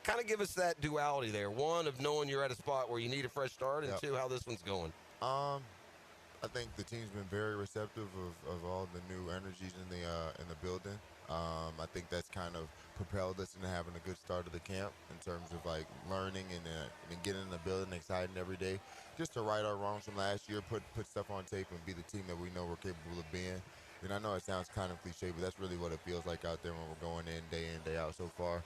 kind of give us that duality there. One, of knowing you're at a spot where you need a fresh start, and two, how this one's going. I think the team's been very receptive of all the new energies in the building. I think that's kind of propelled us into having a good start of the camp in terms of like learning and getting in the building, exciting every day, just to right our wrongs from last year, put stuff on tape, and be the team that we know we're capable of being. And I know it sounds kind of cliche, but that's really what it feels like out there when we're going in, day out so far.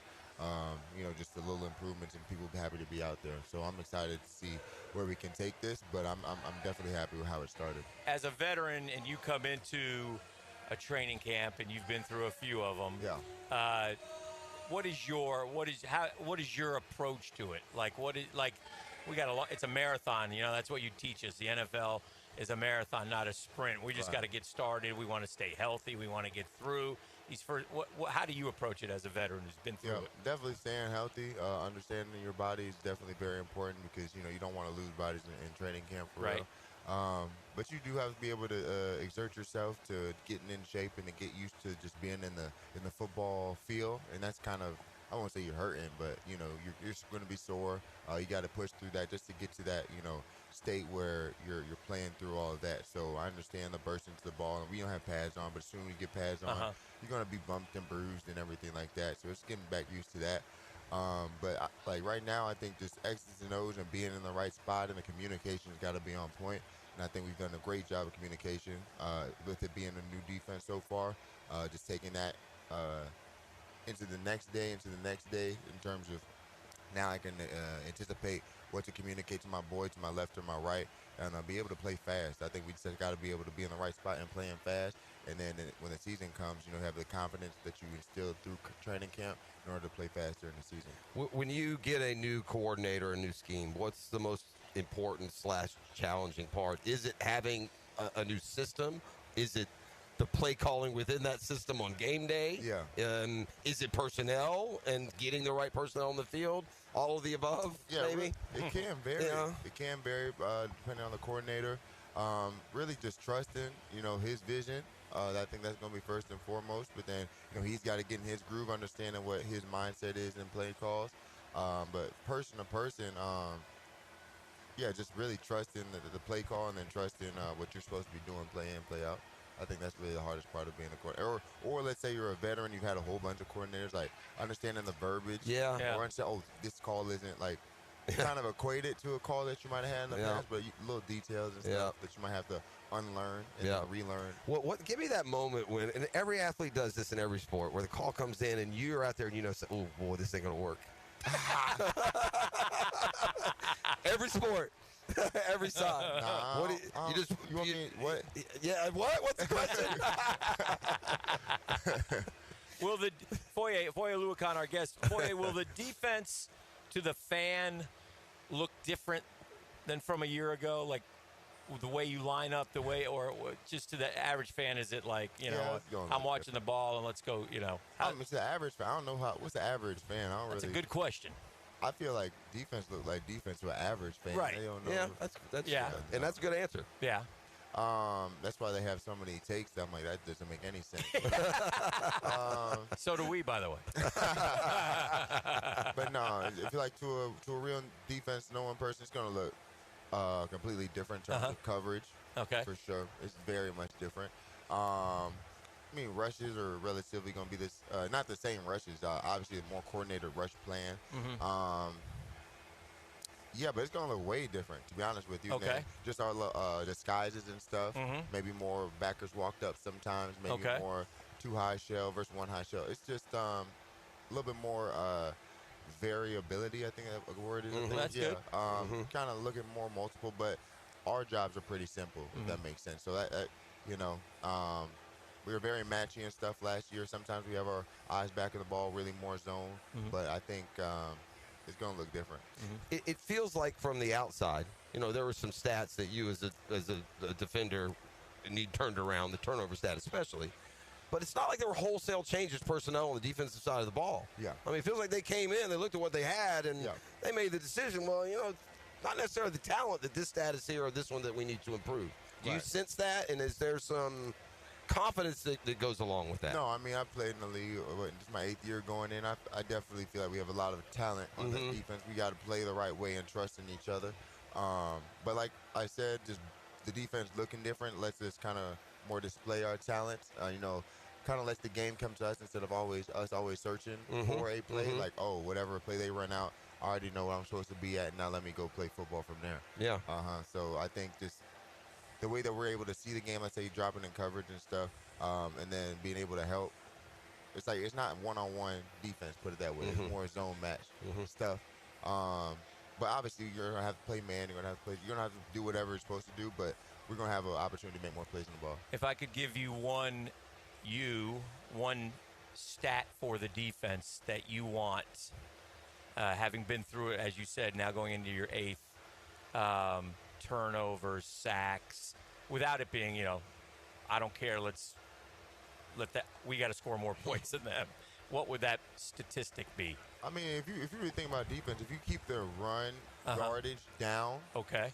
Just a little improvements and people happy to be out there. So I'm excited to see where we can take this, but I'm definitely happy with how it started. As a veteran, and you come into a training camp, and you've been through a few of them. Yeah. What is your approach to it? It's a marathon. That's what you teach us. The NFL is a marathon, not a sprint. We just got to get started. We want to stay healthy. We want to get through these first. How do you approach it as a veteran who's been through it? Definitely staying healthy. Understanding your body is definitely very important because you don't want to lose bodies in training camp for real. But you do have to be able to exert yourself to getting in shape and to get used to just being in the football field, and that's kind of, I won't say you're hurting, but you're going to be sore. You got to push through that just to get to that state where you're playing through all of that. So I understand the burst into the ball, and we don't have pads on, but as soon as you get pads on, you're going to be bumped and bruised and everything like that. So it's getting back used to that. But right now, I think just X's and O's and being in the right spot, and the communication's got to be on point. And I think we've done a great job of communication with it being a new defense so far. Just taking that into the next day in terms of now I can anticipate what to communicate to my boy, to my left or my right, and be able to play fast. I think we just got to be able to be in the right spot and playing fast. And then when the season comes, have the confidence that you instilled through training camp in order to play fast during the season. When you get a new coordinator, a new scheme, what's the most important / challenging part? Is it having a new system? Is it the play calling within that system on game day? Yeah. Is it personnel and getting the right personnel on the field? All of the above, maybe? It can vary. Yeah. It can vary depending on the coordinator. Really just trusting, his vision. I think that's going to be first and foremost. But then, he's got to get in his groove, understanding what his mindset is in play calls. But person to person, just really trusting the play call, and then trusting what you're supposed to be doing, play in, play out. I think that's really the hardest part of being a coordinator. Or let's say you're a veteran, you've had a whole bunch of coordinators, like understanding the verbiage. Yeah. Or understand, this call isn't like kind of equated to a call that you might have had in the past, but little details and stuff that you might have to unlearn and relearn. Give me that moment when, and every athlete does this in every sport, where the call comes in and you're out there and say, oh boy, this ain't gonna work. Every sport. Every side. Nah, what? Yeah, what? What's the question? Will the Foye Oluokun, our guest, will the defense to the fan look different than from a year ago? Like the way you line up, or just to the average fan, is it like, I'm watching the ball and let's go, It's the average fan. I don't know what's the average fan. That's a good question. I feel like defense look like defense to an average fan. Right. They don't know. Yeah, that's and that's a good answer. Yeah. That's why they have so many takes. I'm like, that doesn't make any sense. So do we, by the way. But no, if you like to a real defense, no one person, it's going to look completely different in terms of coverage. Okay. For sure. It's very much different. Rushes are relatively going to be this, not the same rushes. Obviously, a more coordinated rush plan. Mm-hmm. But it's going to look way different, to be honest with you. Okay. Just our disguises and stuff. Mm-hmm. Maybe more backers walked up sometimes. Maybe more 2 high shell versus 1 high shell. It's just a little bit more variability, I think that word is. Mm-hmm. That's good. Kind of looking more multiple, but our jobs are pretty simple, if that makes sense. So that we were very matchy and stuff last year. Sometimes we have our eyes back in the ball, really more zone. But I think it's going to look different. It feels like from the outside, there were some stats that you as a defender need turned around, the turnover stat especially. But it's not like there were wholesale changes personnel on the defensive side of the ball. Yeah. I mean, it feels like they came in, they looked at what they had, and they made the decision, not necessarily the talent that this stat is here or this one that we need to improve. Do you sense that? And is there some confidence that goes along with that. No, I mean, I played in the league. This is my 8th year going in. I definitely feel like we have a lot of talent on this defense. We got to play the right way and trust in each other. But like I said, just the defense looking different lets us kind of more display our talents. Kind of lets the game come to us instead of always searching for a play. Like, whatever play they run out, I already know where I'm supposed to be at. Now let me go play football from there. Yeah. So I think just the way that we're able to see the game, let's say dropping in coverage and stuff, and then being able to help. It's like it's not one-on-one defense, put it that way. It's more zone match stuff. But obviously you're gonna have to play man. You're gonna have to do whatever you're supposed to do. But we're gonna have an opportunity to make more plays on the ball. If I could give you one stat for the defense that you want, having been through it, as you said, now going into your 8th, turnovers, sacks, without it being, I don't care, we got to score more points than them. What would that statistic be? I mean, if you really think about defense, if you keep their run yardage down,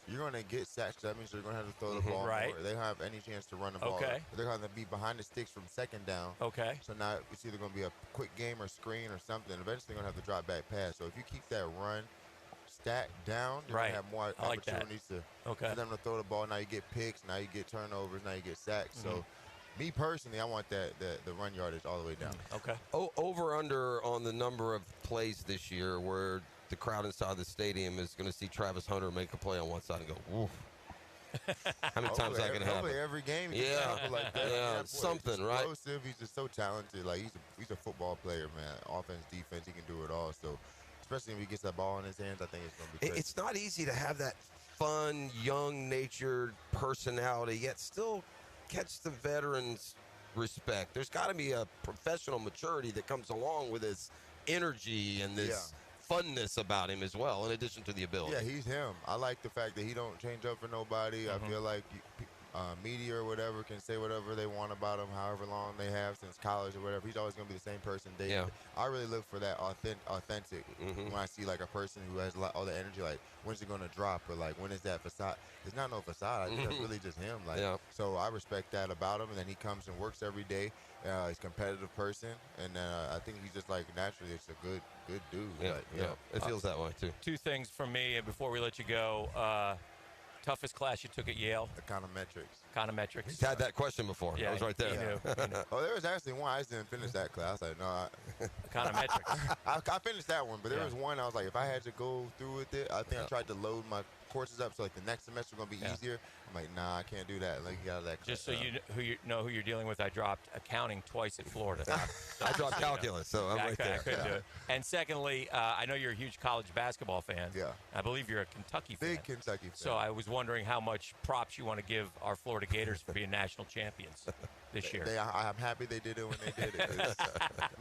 you're going to get sacks. That means you're going to have to throw the ball more. They don't have any chance to run the ball. They're going to be behind the sticks from second down. So now it's either going to be a quick game or screen or something. Eventually, they're going to have to drop back pass. So if you keep that run stat down, you're going to have more opportunities for them to throw the ball. Now you get picks. Now you get turnovers. Now you get sacks. So me personally, I want the run yardage all the way down. Over under on the number of plays this year where the crowd inside the stadium is going to see Travis Hunter make a play on one side and go, woof. How many times that can happen? Hopefully every game. Like that. Yeah, something, right? Explosive. He's just so talented. Like he's a football player, man. Offense, defense, he can do it all. So especially when he gets that ball in his hands, I think it's going to be crazy. It's not easy to have that fun, young-natured personality, yet still catch the veterans' respect. There's got to be a professional maturity that comes along with his energy and this funness about him as well, in addition to the ability. Yeah, he's him. I like the fact that he don't change up for nobody. I feel like media or whatever can say whatever they want about him, however long they have since college or whatever. He's always going to be the same person. I really look for that authentic when I see like a person who has all the energy. Like, when's it going to drop? Or like, when is that facade? It's not no facade. I think that's really just him. Like, so I respect that about him. And then he comes and works every day. He's a competitive person, and I think he's just like naturally just a good dude. It feels that way too. 2 things from me before we let you go. Toughest class you took at Yale? Econometrics. He's had that question before. I was right there. He knew. There was actually one. I just didn't finish that class. Like, no. Econometrics. I finished that one, but there was one I was like, if I had to go through with it, I think I tried to load my courses up so like the next semester was going to be easier. I'm like, nah, I can't do that. Like, you got that. Just so you know who you're dealing with, I dropped accounting twice at Florida. I dropped calculus, so I'm right there. I couldn't do it. And secondly, I know you're a huge college basketball fan. Yeah. I believe you're a Kentucky fan. Big Kentucky fan. So I was wondering how much props you want to give our Florida Gators for being national champions this year. I'm happy they did it when they did it.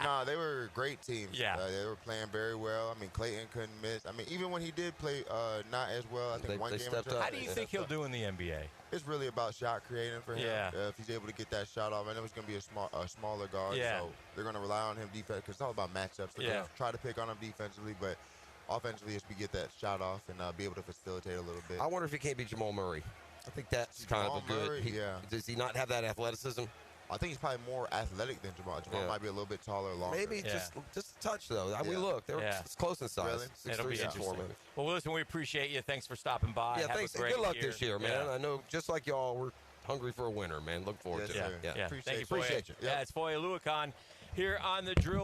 No, they were great teams. Yeah. They were playing very well. I mean, Clayton couldn't miss. I mean, even when he did play not as well, I think one game. How do you think he'll do in the NBA? It's really about shot creating for him. Yeah. If he's able to get that shot off, I know he's going to be a smaller guard. Yeah. So they're going to rely on him defense because it's all about matchups. They're going to try to pick on him defensively, but offensively, if we get that shot off and be able to facilitate a little bit. I wonder if he can't be Jamal Murray. I think that's kind of a good. Does he not have that athleticism? I think he's probably more athletic than Jamal. Jamal might be a little bit taller, longer. Maybe just a touch though. We look, they're close in size. Really? 6'3", It'll be 6'4", interesting. maybe. Well, listen, we appreciate you. Thanks for stopping by. Yeah, thanks. Good luck this year, man. Yeah. I know, just like y'all, we're hungry for a winner, man. Look forward to it. Yeah. Appreciate Thank you, you. Foye. Appreciate you. Yeah, it's Foyesade Oluokun here on The Drill.